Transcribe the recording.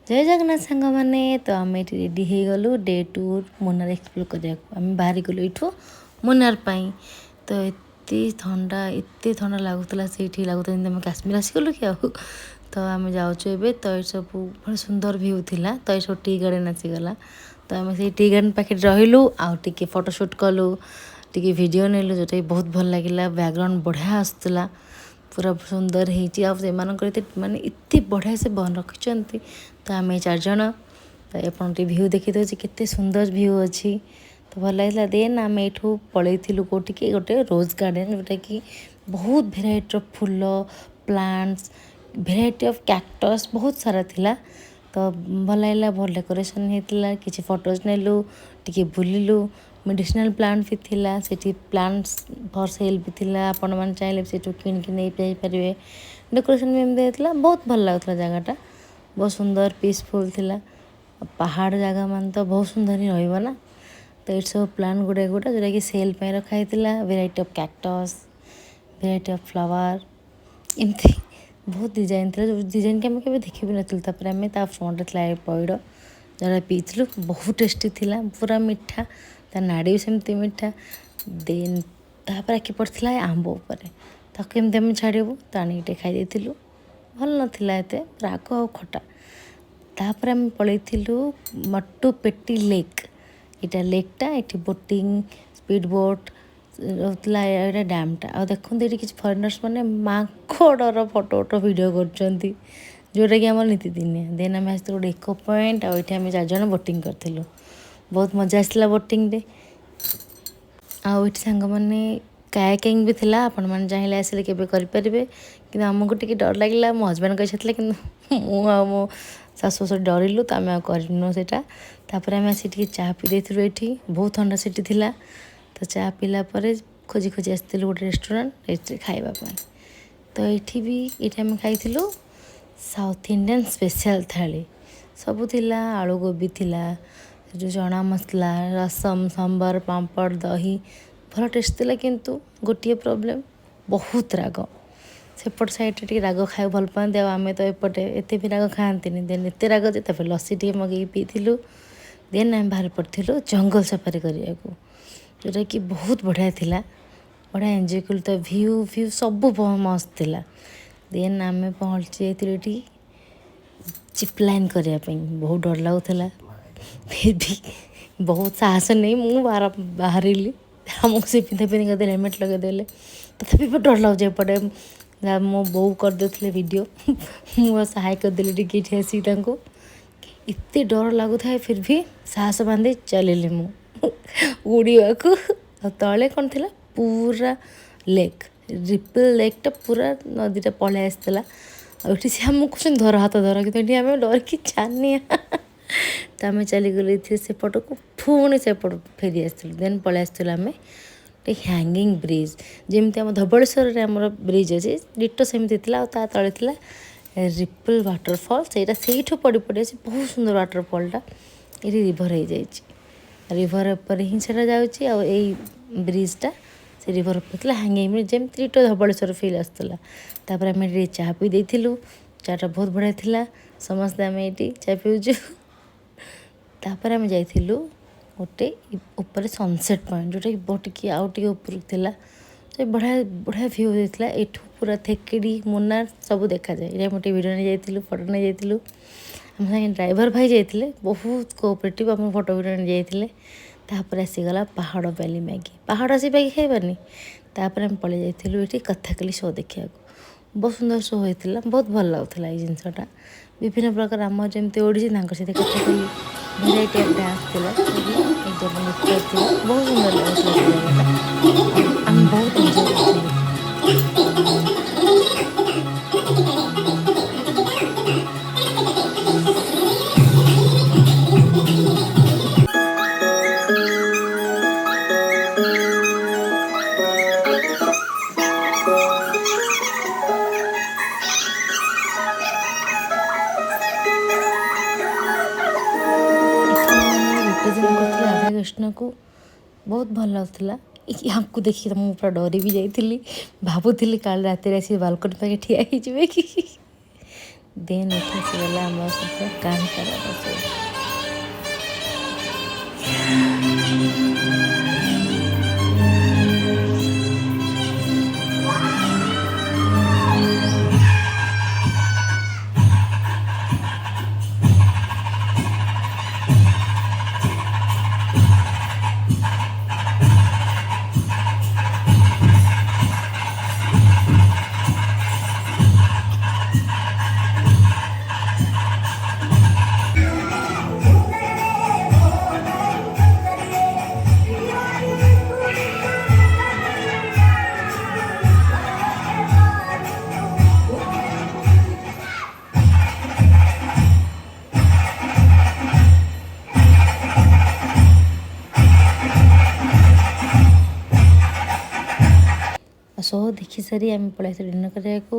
जय जगन्नाथ सांग मैंने तो आम ये रेडी हो गलु डे टूर मुन्नार एक्सप्लोर करने आम बाहरी गलु यू मुन्नार तो एते ठंडा लगुला से लगुता जमी काश्मीर आसीगलु कि तो आम जाऊँ तो ये सब बड़े सुंदर भ्यू थिला तो ये सब टी गार्डन आसीगला तो आम से टी गार्डन पाखे रहिलु आउ फोटोशूट कलु टी वीडियो नेलु जोटा बहुत भल लगे बैकग्राउंड बढ़िया आसूला पूरा सुंदर होती माने इतनी बढ़िया से बन रखिंट तो आम 4 जन तो आप भ्यू देखी दे केते सुंदर भ्यू अच्छी तो भल लगा देन आम यू पलैलु कौटिकी गोटे रोज गार्डन जोटा कि बहुत भेराइटर फूल प्लांट्स भेराइटी ऑफ कैक्टस बहुत सारा थिला तो भल लगा भल डेकोरेशन होता किसी फोटोज नेलु टी बुलिलु मेडिसिनल प्लांट भी थिला सेठी प्लांट्स फॉर सेल भी थिला आपण मन चाहिए से किन नहीं पारे डेकोरेशन भी एमती होता बहुत भल लगुला जगहटा बहुत सुंदर पीसफुल थिला पहाड़ जगह मान तो बहुत सुंदर ही रहा तो ये सब प्लांट गुड़ा गुड़ा जोटा कि सेल पे रखाई variety of cactus variety of flower एमती बहुत डिजाइन थी जो डिजाइन के आम के देखी भी नी आम फ्रंट थी पैड़ जरा पीलु बहुत टेस्टी थिला पूरा मीठा ता नाड़ी भी सेमती मीठा देन तापर आखि पड़ता आंब उपर ताकि एमती आम छाड़ू तो आनिक खाई भल नाला एत राग आ खटा तापर आम पलैलु मट्टुपेट्टी लेक इटा लेकटा ये बोटिंग स्पीड बोट रोला यहाँ डैमटा आ देखते ये किसी फरेनर्स मैंने माकड़र फोटो वीडियो कर जोटा कि आम नीतिदिनिया देन आम आस गोटे इको पॉइंट आम 4 जन बोटिंग करूँ बहुत मजा आसला बोटिंग रे आठ सांग मैंने कायाकिंग भी थिला आपण मैंने चाहिए आसिले केबे करें कि आमको टी डर लगे मो हजबैंड कही कि मो सासु ससुर डरलु तो आम करनु से आम आसी चा पी देलु ये बहुत ठंडा सीटी थिला तो चा पीला खोजी खोजी आसलु गोटे रेस्टोरेंट ये खावाई तो ये भी ये आम खाई साउथ इंडियन स्पेशल थाली सब थिला आलू गोभी थिला जो चना मसला रसम सांबर पापड़ दही भल टेस्ट थिला किंतु गोटे प्रॉब्लम बहुत राग सेपट साइड टे राग खाए भल पाते आम तो एपटे एत भी राग खाती देन एत राग जे लस्सी टे मगे पीलु देन आम बाहर पड़ू जंगल सफारी करने को जोटा कि बहुत बढ़िया थिला बढ़िया एंजॉय कलु तो व्यू व्यू सब बहुत मस्त थिला देन आम पहुँची जाइए जिप लाइन करने बहुत डर लगुला फिर भी बहुत साहस नहीं मुझे बाहर आमको से पिंधा पिंधि करदे हेलमेट लगेदेले तथापि बहुत डर लगे एपटे मो बो करदे वीडियो मुझे सहाय करदेली टी आसिक एत डर लगुए फिर भी साहस बांधे चलिए उड़वा को तले कौन थी पूरा लेक रिपल लेकटा पूरा नदीटा पलि आसला आठी से आमको कौन धर हाथ धर कि आम डर कि छानिया तो आम चलीगलु सेपट को पुणी सेपट फेरी आसलु देन पलि आसलु आम हैंगिंग ब्रिज जमी आम धबलेश्वर आम ब्रिज अच्छे डिटो सेमती ता तले थी रिपल वाटरफॉल से पड़ पड़ बहुत सुंदर वाटरफॉलटा ये रिभर हो जाए रिभर पर ही जाऊँगी आई ब्रिजटा से रिभर ऊपर हैंगिंग ब्रिज जमी डिटो धबलेश्वर फिल आसला आम ये चा पी देलु चाटा बहुत बढ़िया थिला समस्ते आम ये चा पीचु तापर आम जाइलु गोटे ऊपर सनसेट पॉइंट जोटा कि बहुत टी आउ टे ऊपर थिला तो बढ़िया बढ़िया व्यू देता एठू पूरा थेकेडी मुन्नार सब देखा जाए ये मोटे वीडियो नहीं जाइलु फोटो नहीं जाइलु आम सागे ड्राइवर भाई जाइए बहुत कोऑपरेटिव आम फोटो वीडियो नहीं जाइए तापर आसीगला पहाड़ बाली मैगी पहाड़ आसी मैगी खाइबानी तापर आम पलि जाइलु ये कथकली शो देखा बहुत सुंदर शो होता बहुत भल लगुला ये जिनसटा विभिन्न प्रकार आम जमी ओडिसी सहित कथकली भेराइटी ऑफ डांस थिला एकदम नृत्य थिला बहुत सुंदर लगुला आम बहुत एंजॉय करथिलु रिप्रेजेंट करथिले राधा कृष्ण को बहुत भल लगुला आपको देखिए मुझे पूरा डरी भी जाइली भावुली काल रात आसी बालकनी पाखे ठिया कि ଦେନ୍ ଏଠି ଆସିଗଲା ଆମର ସହିତ କାନ୍ତାରା ରୋଷେଇ। ସୋ ଦେଖି ସାରି ଆମେ ପଳାଇଥିଲୁ ଡିନର୍ କରିବାକୁ।